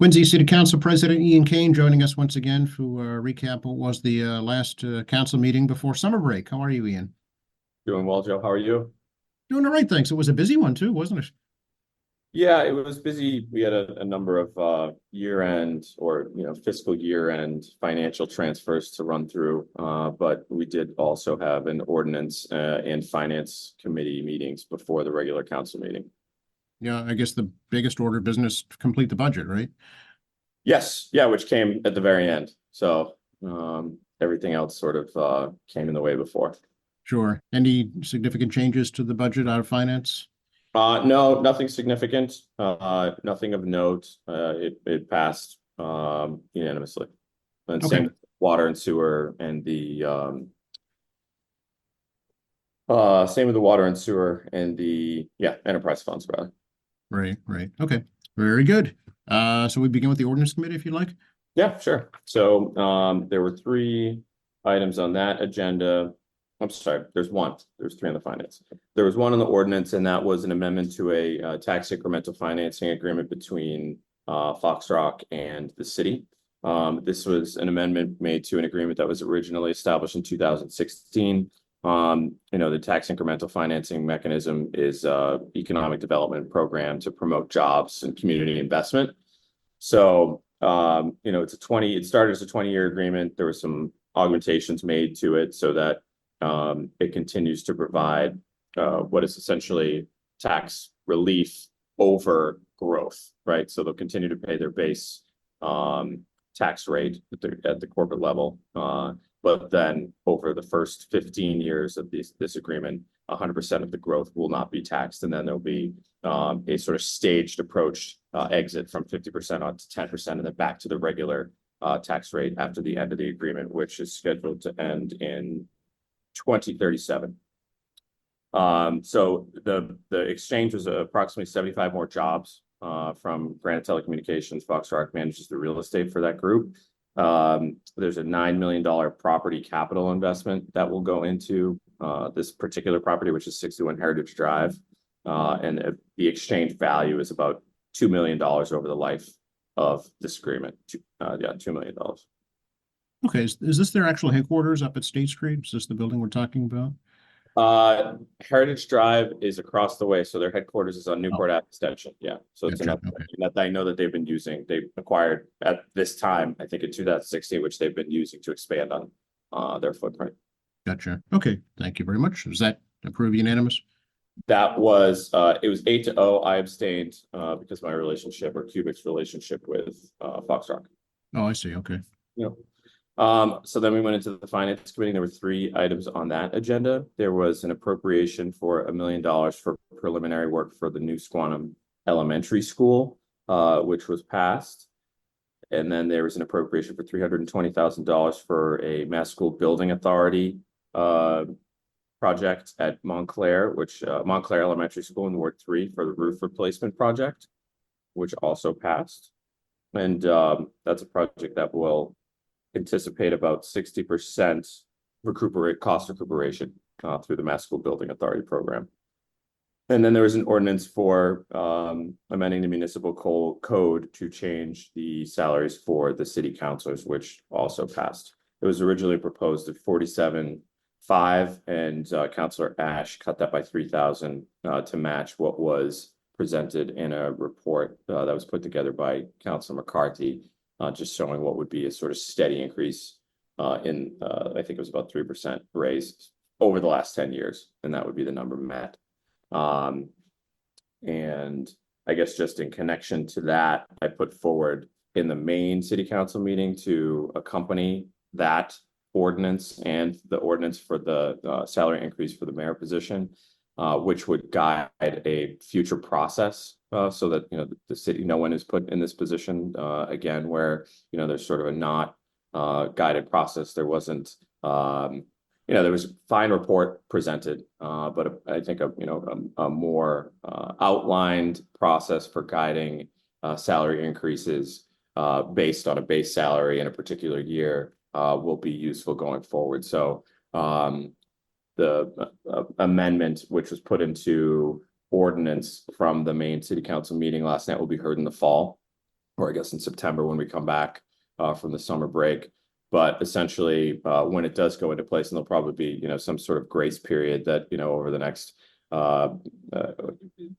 Quincy City Council President Ian Kane joining us once again to recap what was the last council meeting before summer break. How are you, Ian? Doing well, Joe. How are you? Doing all right, thanks. It was a busy one too, wasn't it? Yeah, it was busy. We had a number of year-end or fiscal year-end financial transfers to run through, but we did also have an ordinance and finance committee meetings before the regular council meeting. Yeah, I guess the biggest order of business to complete the budget, right? Yes, yeah, which came at the very end. So everything else sort of came in the way before. Sure. Any significant changes to the budget out of finance? No, nothing significant. Nothing of note. It passed unanimously. And same Okay. with water and sewer and the same with the water and sewer and the enterprise funds rather. Right, right. Okay. Very good. So we begin with the ordinance committee if you like. Yeah, sure. So there were three items on that agenda. I'm sorry, there's three on the finance. There was one on the ordinance, and that was an amendment to a tax incremental financing agreement between Foxrock and the city. This was an amendment made to an agreement that was originally established in 2016. The tax incremental financing mechanism is economic development program to promote jobs and community investment. So it started as a 20-year agreement. There were some augmentations made to it so that it continues to provide what is essentially tax relief over growth, right? So they'll continue to pay their base tax rate at the corporate level. But then over the first 15 years of this agreement, 100% of the growth will not be taxed. And then there'll be a sort of staged approach exit from 50% on to 10% and then back to the regular tax rate after the end of the agreement, which is scheduled to end in 2037. So the exchange was approximately 75 more jobs from Granite Telecommunications. Foxrock manages the real estate for that group. There's a $9 million property capital investment that will go into this particular property, which is 61 Heritage Drive. And the exchange value is about $2 million over the life of this agreement. $2 million. Okay. Is this their actual headquarters up at State Street? Is this the building we're talking about? Heritage Drive is across the way, so their headquarters is on Oh, Newport Ave Extension. Yeah, so it's gotcha. another Okay. that I know that they've been using. They acquired at this time, I think in 2016, which they've been using to expand on their footprint. Gotcha. Okay. Thank you very much. Is that approved unanimous? That was it was 8-0. I abstained because my relationship or Cubic's relationship with Foxrock. Oh, I see. Okay. Yeah. So then we went into the finance committee. There were three items on that agenda. There was an appropriation for $1 million for preliminary work for the new Squantum Elementary School, which was passed. And then there was an appropriation for $320,000 for a Mass School Building Authority project at Montclair, which Montclair Elementary School in Ward 3 for the roof replacement project, which also passed. And that's a project that will anticipate about 60% cost recuperation through the Mass School Building Authority program. And then there was an ordinance for amending the municipal code to change the salaries for the city councilors, which also passed. It was originally proposed at 47.5, and Councilor Ash cut that by 3,000 to match what was presented in a report that was put together by Councilor McCarthy, just showing what would be a sort of steady increase in I think it was about 3% raise over the last 10 years, and that would be the number met. And I guess just in connection to that, I put forward in the main city council meeting to accompany that ordinance and the ordinance for the salary increase for the mayor position, which would guide a future process so that the city, no one is put in this position again where there's sort of a not guided process. There wasn't there was a fine report presented, but I think a more outlined process for guiding salary increases based on a base salary in a particular year will be useful going forward. So the amendment, which was put into ordinance from the main city council meeting last night, will be heard in the fall. or I guess in September when we come back from the summer break. But essentially, when it does go into place, and there'll probably be, some sort of grace period that, over the next,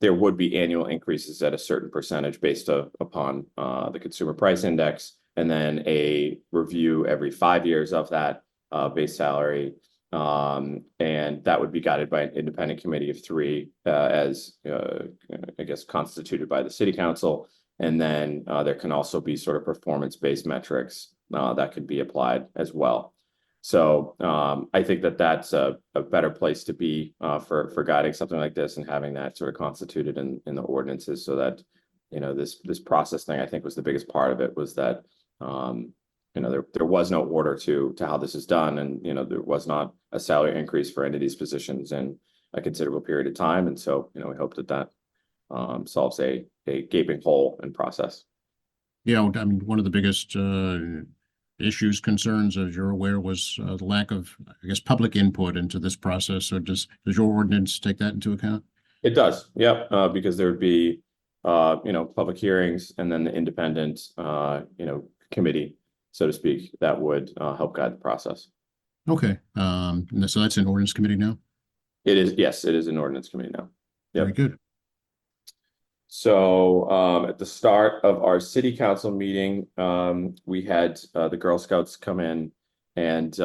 there would be annual increases at a certain percentage based upon the consumer price index, and then a review every 5 years of that base salary. And that would be guided by an independent committee of three, as I guess constituted by the city council. And then there can also be sort of performance-based metrics that could be applied as well. So I think that that's a better place to be for guiding something like this, and having that sort of constituted in the ordinances, so that this process thing, I think, was the biggest part of it, was that there was no order to how this is done, and there was not a salary increase for any of these positions in a considerable period of time. And so we hope that solves a gaping hole in process. Yeah, I mean, one of the biggest issues, concerns, as you're aware, was the lack of, I guess, public input into this process. So does your ordinance take that into account? It does, yep, because there would be public hearings, and then the independent committee, so to speak, that would help guide the process. Okay, and so that's an ordinance committee now? It is, yes, it is an ordinance committee now. Very good. So at the start of our city council meeting, we had the Girl Scouts come in and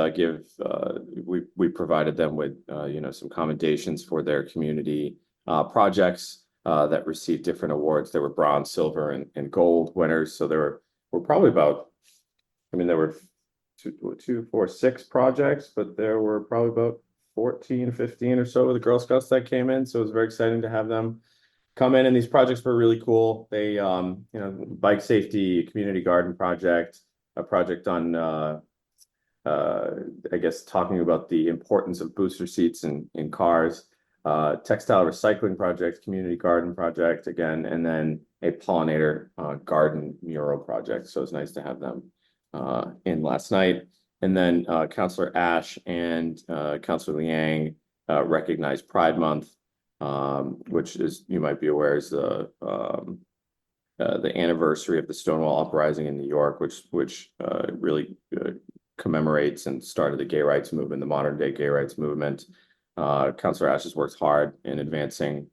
we provided them with some commendations for their community projects that received different awards. There were bronze, silver, and gold winners. So there were probably about, there were 2, 4, 6 projects, but there were probably about 14, 15 or so of the Girl Scouts that came in. So it was very exciting to have them come in, and these projects were really cool. They, bike safety, community garden project, a project on, I guess, talking about the importance of booster seats in cars, textile recycling project, community garden project again, and then a pollinator garden mural project. So it's nice to have them in last night. And then Councillor Ash and Councillor Liang recognized Pride Month, which, is, you might be aware, is the anniversary of the Stonewall Uprising in New York, which really commemorates and started the gay rights movement, the modern day gay rights movement. Councillor Ash has worked hard in advancing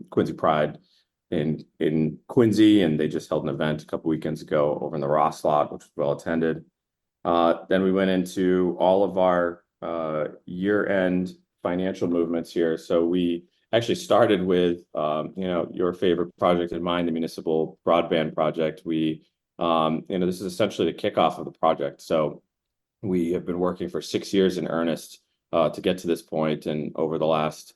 Quincy Pride in Quincy, and they just held an event a couple weekends ago over in the Ross lot, which was well attended. Then we went into all of our year-end financial movements here. So we actually started with your favorite project and mine, the municipal broadband project. We this is essentially the kickoff of the project. So we have been working for 6 years in earnest to get to this point, and over the last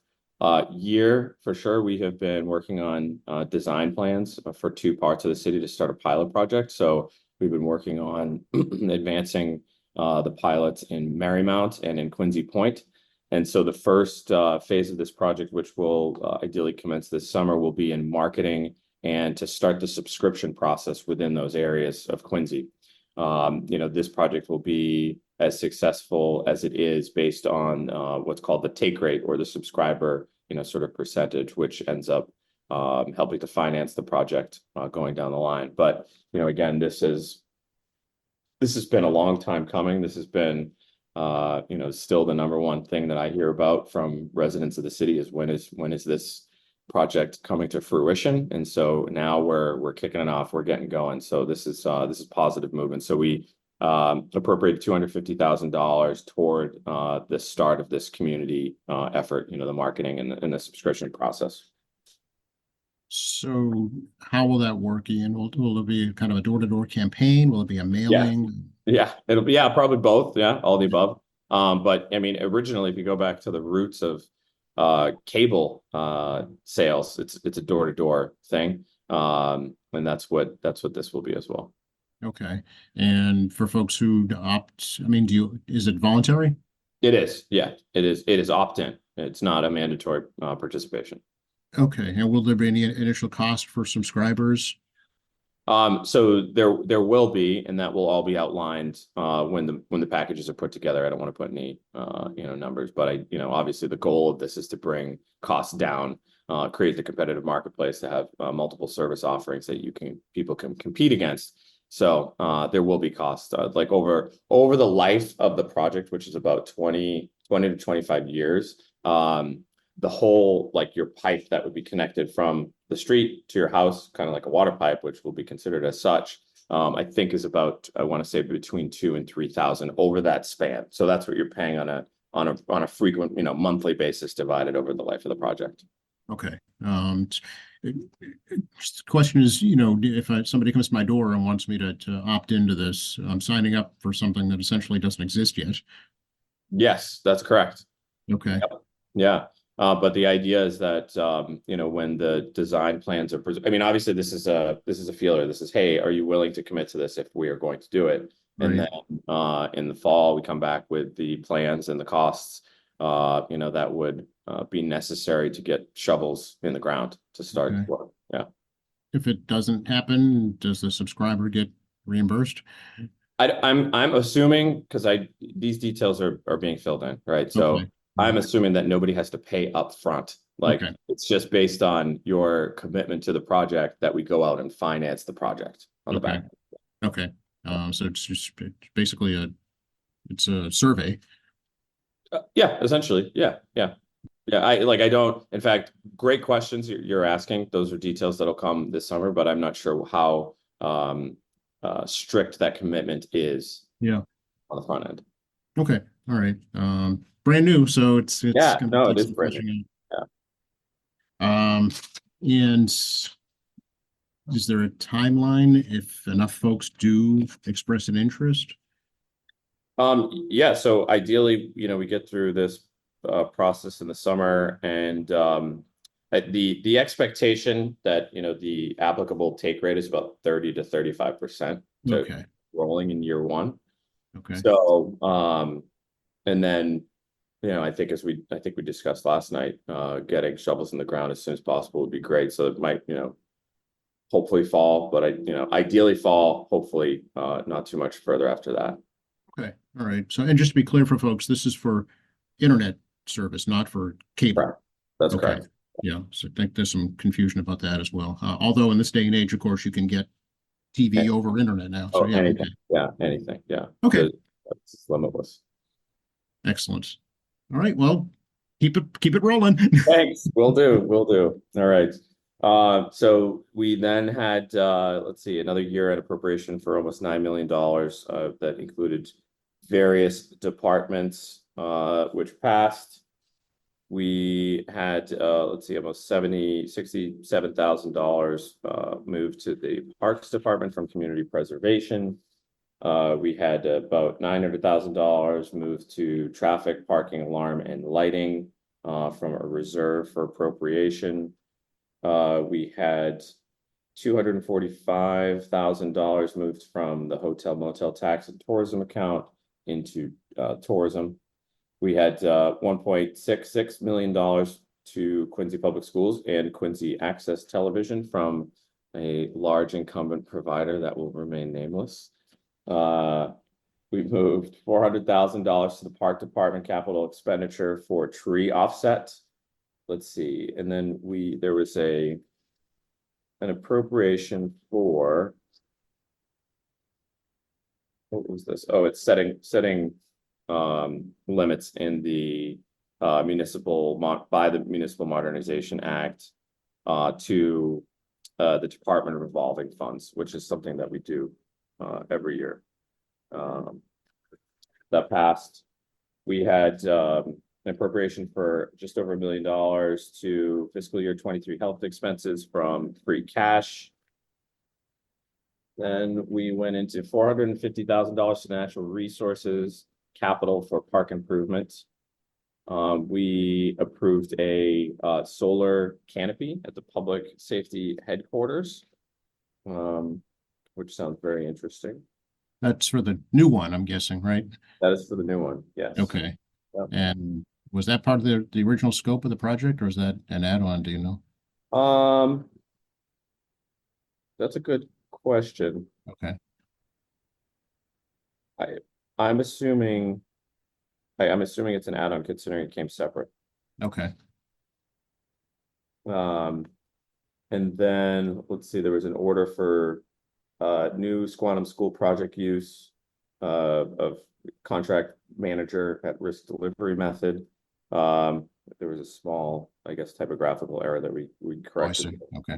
year, for sure, we have been working on design plans for 2 parts of the city to start a pilot project. So we've been working on advancing the pilots in Marymount and in Quincy Point. And so the first phase of this project, which will ideally commence this summer, will be in marketing and to start the subscription process within those areas of Quincy. This project will be as successful as it is based on what's called the take rate, or the subscriber, sort of percentage, which ends up helping to finance the project going down the line. But, again, this has been a long time coming. This has been still the number one thing that I hear about from residents of the city is when is this project coming to fruition? And so now we're kicking it off, we're getting going. So this is positive movement. So we appropriated $250,000 toward the start of this community effort, the marketing and the subscription process. So how will that work, Ian? Will it be kind of a door-to-door campaign? Will it be a mailing? Yeah, it'll be, probably both. Yeah, all the above. But originally, if you go back to the roots of cable sales, it's a door-to-door thing. And that's what this will be as well. Okay. And for folks who opt, is it voluntary? It is. Yeah, it is. It is opt-in. It's not a mandatory participation. Okay. And will there be any initial cost for subscribers? So there will be, and that will all be outlined when the packages are put together. I don't want to put any numbers, but obviously the goal of this is to bring costs down create the competitive marketplace to have multiple service offerings that people can compete against. So there will be costs like over the life of the project, which is about 20 to 25 years. The whole, like your pipe that would be connected from the street to your house, kind of like a water pipe, which will be considered as such, I think is about, I want to say between 2,000 and 3,000 over that span. So that's what you're paying on a frequent, monthly basis divided over the life of the project. Okay. The question is, if somebody comes to my door and wants me to opt into this, I'm signing up for something that essentially doesn't exist yet. Yes, that's correct. Okay. Yep. Yeah. But the idea is that, when the design plans are, I mean, obviously this is a feeler. This is, hey, are you willing to commit to this if we are going to do it? And Right. then in the fall, we come back with the plans and the costs, that would be necessary to get shovels in the ground to start Okay. work. Yeah. If it doesn't happen, does the subscriber get reimbursed? I'm assuming, because these details are being filled in, right? So Okay. I'm assuming that nobody has to pay up front. Like Okay. it's just based on your commitment to the project that we go out and finance the project on the Okay. back. Okay. So it's basically it's a survey. Yeah, essentially. Yeah. I don't, in fact, great questions you're asking. Those are details that'll come this summer, but I'm not sure how strict that commitment is Yeah. on the front end. Okay. All right. Brand new, so it's Yeah, going to no, it take is some brand new. fleshing Yeah. out. And is there a timeline if enough folks do express an interest? Yeah, so ideally, we get through this process in the summer, and the expectation that the applicable take rate is about 30 to 35% to Okay. rolling in year one. Okay. So and then I think we discussed last night, getting shovels in the ground as soon as possible would be great. So it might hopefully fall, but ideally fall, hopefully not too much further after that. Okay. All right. So, and just to be clear for folks, this is for internet service, not for cable. Correct. That's Okay. correct. Yeah. So I think there's some confusion about that as well. Although in this day and age, of course, you can get TV over internet now. So yeah. Anything. Okay. Yeah, anything. Yeah. Okay. It's limitless. Excellent. All right. Well, keep it rolling. Thanks. Will do. All right. So we then had, let's see, another year at appropriation for almost $9 million, that included various departments, which passed. We had, let's see, almost $67,000 moved to the Parks Department from Community Preservation. We had about $900,000 moved to traffic, parking, alarm, and lighting from a reserve for appropriation. We had $245,000 moved from the hotel motel tax and tourism account into tourism. We had $1.66 million to Quincy Public Schools and Quincy Access Television from a large incumbent provider that will remain nameless. We moved $400,000 to the Park Department capital expenditure for tree offset. Let's see, and then there was an appropriation for, what was this? Oh, it's setting limits in the by the Municipal Modernization Act to the Department of Revolving Funds, which is something that we do every year. That passed. We had an appropriation for just over $1 million to fiscal year 23 health expenses from free cash. Then we went into $450,000 to natural resources capital for park improvements. We approved a solar canopy at the public safety headquarters, which sounds very interesting. That's for the new one, I'm guessing, right? That is for the new one. Yes. Okay. Yep. And was that part of the original scope of the project, or is that an add-on? Do you know? That's a good question. Okay. I'm assuming it's an add-on considering it came separate. Okay. And then, let's see, there was an order for new Squantum School project use of contract manager at risk delivery method. There was a small, I guess, typographical error that we Oh, I corrected. see. Okay.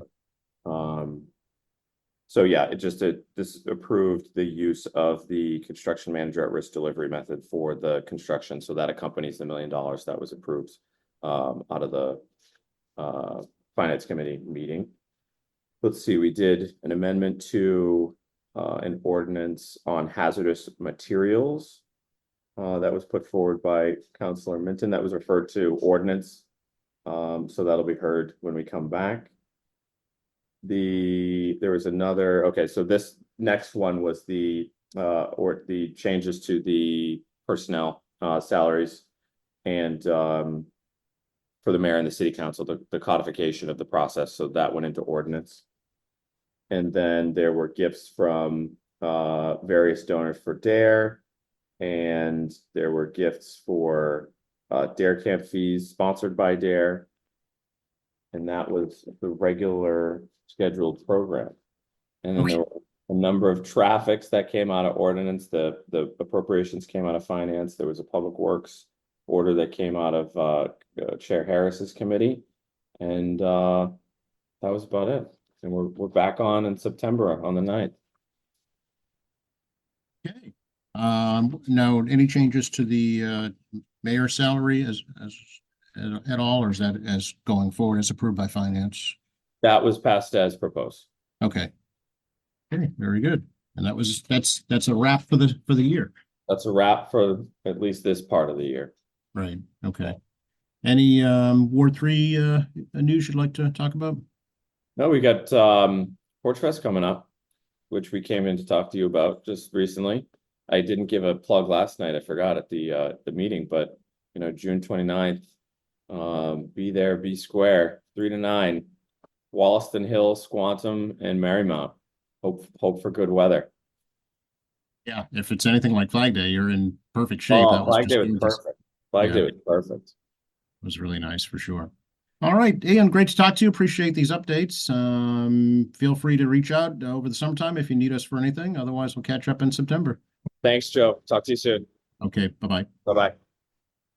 So yeah, this approved the use of the construction manager at risk delivery method for the construction. So that accompanies the $1 million that was approved out of the finance committee meeting. Let's see, we did an amendment to an ordinance on hazardous materials that was put forward by Councilor Minton. That was referred to ordinance. So that'll be heard when we come back. There was another, okay, so this next one was the changes to the personnel salaries and for the mayor and the city council, the codification of the process. So that went into ordinance. And then there were gifts from various donors for DARE, and there were gifts for DARE camp fees sponsored by DARE. And that was the regular scheduled program. And then there were a number of traffics that came out of ordinance. The appropriations came out of finance. There was a public works order that came out of Chair Harris's committee. And that was about it. And we're back on in September on the 9th. Okay. Now, any changes to the mayor's salary as at all, or is that as going forward as approved by finance? That was passed as proposed. Okay. Okay, very good. And that's a wrap for the year. That's a wrap for at least this part of the year. Right. Okay. Any Ward 3 news you'd like to talk about? No, we got Porch Fest coming up, which we came in to talk to you about just recently. I didn't give a plug last night. I forgot at the meeting, but you know, June 29th, be there, be square, 3 to 9, Wollaston Hill, Squantum, and Marymount. Hope for good weather. Yeah, if it's anything like Flag Day, you're in perfect shape. That Flag Day just was perfect. Flag Day was perfect. Was really nice for sure. All right, Ian, great to talk to you. Appreciate these updates. Feel free to reach out over the summertime if you need us for anything. Otherwise, we'll catch up in September. Thanks, Joe. Talk to you soon. Okay, bye-bye. Bye-bye.